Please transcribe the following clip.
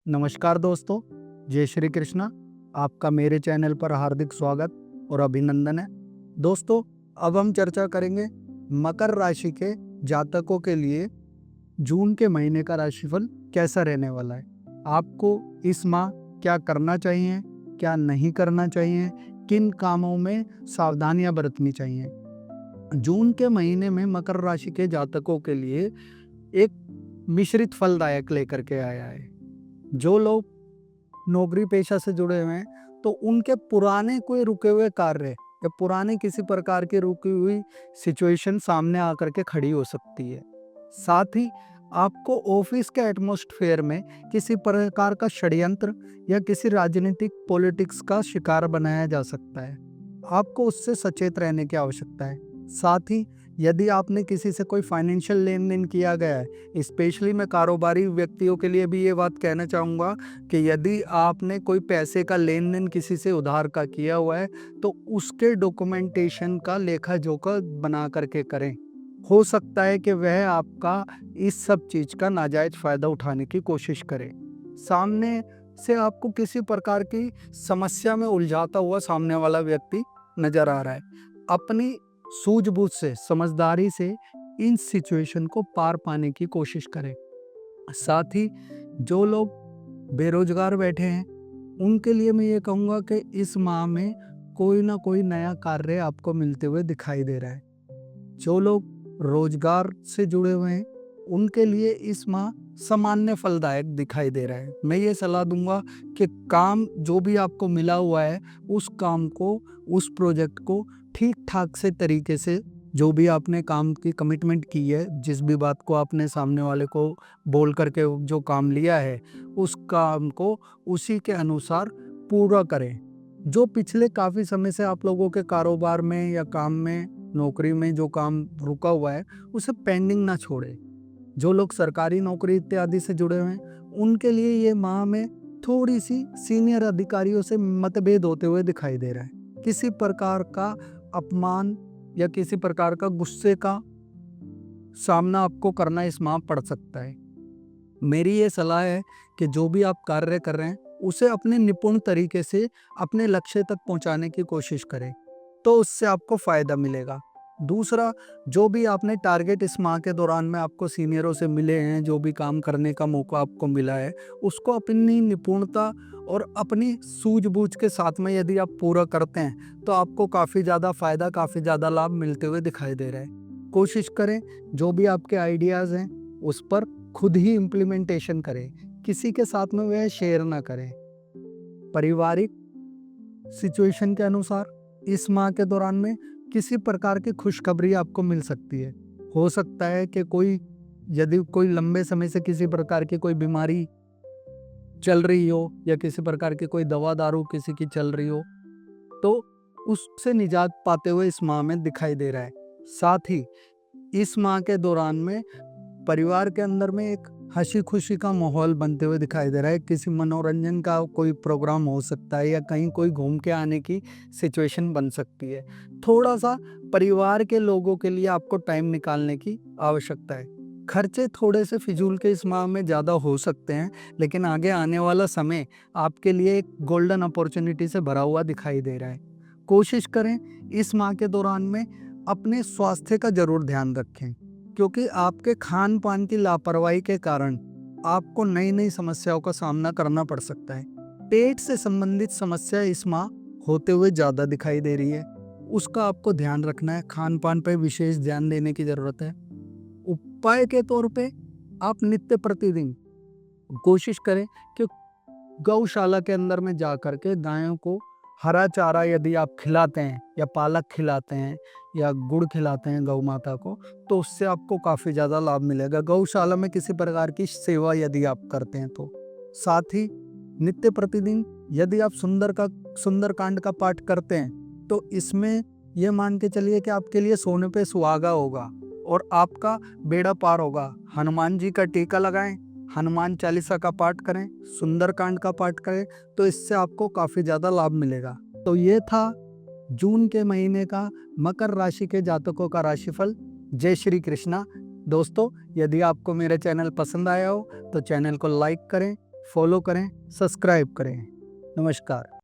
नमस्कार दोस्तों, जय श्री कृष्णा। आपका मेरे चैनल पर हार्दिक स्वागत और अभिनंदन है। दोस्तों, अब हम चर्चा करेंगे मकर राशि के जातकों के लिए जून के महीने का राशिफल कैसा रहने वाला है। आपको इस माह क्या करना चाहिए, क्या नहीं करना चाहिए, किन कामों में सावधानियां बरतनी चाहिए। जून के महीने में मकर राशि के जातकों के लिए एक मिश्रित फलदायक लेकर के आया है। जो लोग नौकरी पेशा से जुड़े हुए हैं तो उनके पुराने कोई रुके हुए कार्य या पुराने किसी प्रकार की रुकी हुई सिचुएशन सामने आकर के खड़ी हो सकती है। साथ ही आपको ऑफिस के एटमॉस्फेयर में किसी प्रकार का षड्यंत्र या किसी राजनीतिक पॉलिटिक्स का शिकार बनाया जा सकता है। आपको उससे सचेत रहने की आवश्यकता है। साथ ही यदि आपने किसी से कोई फाइनेंशियल लेन देन किया गया है, स्पेशली मैं कारोबारी व्यक्तियों के लिए भी ये बात कहना चाहूँगा कि यदि आपने कोई पैसे का लेन देन किसी से उधार का किया हुआ है तो उसके डॉक्यूमेंटेशन का लेखा जोखा बना करके करें। हो सकता है कि वह आपका इस सब चीज़ का नाजायज फ़ायदा उठाने की कोशिश करे। सामने से आपको किसी प्रकार की समस्या में उलझाता हुआ सामने वाला व्यक्ति नज़र आ रहा है। अपनी सूझबूझ से, समझदारी से इन सिचुएशन को पार पाने की कोशिश करें। साथ ही जो लोग बेरोजगार बैठे हैं उनके लिए मैं ये कहूँगा कि इस माह में कोई ना कोई नया कार्य आपको मिलते हुए दिखाई दे रहा है। जो लोग रोजगार से जुड़े हुए हैं उनके लिए इस माह सामान्य फलदायक दिखाई दे रहा है। मैं ये सलाह दूंगा कि काम जो भी आपको मिला हुआ है उस काम को, उस प्रोजेक्ट को ठीक ठाक से तरीके से, जो भी आपने काम की कमिटमेंट की है, जिस भी बात को आपने सामने वाले को बोल करके जो काम लिया है उस काम को उसी के अनुसार पूरा करें। जो पिछले काफ़ी समय से आप लोगों के कारोबार में या काम में, नौकरी में जो काम रुका हुआ है उसे पेंडिंग ना छोड़े। जो लोग सरकारी नौकरी इत्यादि से जुड़े हुए हैं उनके लिए ये माह में थोड़ी सी सीनियर अधिकारियों से मतभेद होते हुए दिखाई दे रहा है। किसी प्रकार का अपमान या किसी प्रकार का गुस्से का सामना आपको करना इस माह पड़ सकता है। मेरी ये सलाह है कि जो भी आप कार्य कर रहे हैं उसे अपने निपुण तरीके से अपने लक्ष्य तक पहुंचाने की कोशिश करें, तो उससे आपको फायदा मिलेगा। दूसरा, जो भी आपने टारगेट इस माह के दौरान में आपको सीनियरों से मिले हैं, जो भी काम करने का मौका आपको मिला है, उसको अपनी निपुणता और अपनी सूझबूझ के साथ में यदि आप पूरा करते हैं तो आपको काफ़ी ज़्यादा फायदा, काफ़ी ज़्यादा लाभ मिलते हुए दिखाई दे रहा है। कोशिश करें जो भी आपके आइडियाज़ हैं उस पर खुद ही इम्प्लीमेंटेशन करें, किसी के साथ में वह शेयर ना करें। पारिवारिक सिचुएशन के अनुसार इस माह के दौरान में किसी प्रकार की खुशखबरी आपको मिल सकती है। हो सकता है कि यदि कोई लंबे समय से किसी प्रकार की कोई बीमारी चल रही हो या किसी प्रकार की कोई दवा दारू किसी की चल रही हो तो उससे निजात पाते हुए इस माह में दिखाई दे रहा है। साथ ही इस माह के दौरान में परिवार के अंदर में एक हंसी खुशी का माहौल बनते हुए दिखाई दे रहा है। किसी मनोरंजन का कोई प्रोग्राम हो सकता है या कहीं कोई घूम के आने की सिचुएशन बन सकती है। थोड़ा सा परिवार के लोगों के लिए आपको टाइम निकालने की आवश्यकता है। खर्चे थोड़े से फिजूल के इस माह में ज़्यादा हो सकते हैं, लेकिन आगे आने वाला समय आपके लिए एक गोल्डन अपॉर्चुनिटी से भरा हुआ दिखाई दे रहा है। कोशिश करें इस माह के दौरान में अपने स्वास्थ्य का जरूर ध्यान रखें, क्योंकि आपके खान पान की लापरवाही के कारण आपको नई नई समस्याओं का सामना करना पड़ सकता है। पेट से संबंधित समस्या इस माह होते हुए ज़्यादा दिखाई दे रही है, उसका आपको ध्यान रखना है। खान पान पर विशेष ध्यान देने की ज़रूरत है। उपाय के तौर पे आप नित्य प्रतिदिन कोशिश करें कि गौशाला के अंदर में जा कर के गायों को हरा चारा यदि आप खिलाते हैं या पालक खिलाते हैं या गुड़ खिलाते हैं गौ माता को, तो उससे आपको काफ़ी ज़्यादा लाभ मिलेगा। गौशाला में किसी प्रकार की सेवा यदि आप करते हैं तो। साथ ही नित्य प्रतिदिन यदि आप सुंदरकांड का पाठ करते हैं तो इसमें यह मान के चलिए कि आपके लिए सोने पे सुहागा होगा और आपका बेड़ा पार होगा। हनुमान जी का टीका लगाएं, हनुमान चालीसा का पाठ करें, सुंदरकांड का पाठ करें, तो इससे आपको काफ़ी ज़्यादा लाभ मिलेगा। तो ये था जून के महीने का मकर राशि के जातकों का राशिफल। जय श्री कृष्णा। दोस्तों, यदि आपको मेरा चैनल पसंद आया हो तो चैनल को लाइक करें, फॉलो करें, सब्सक्राइब करें। नमस्कार।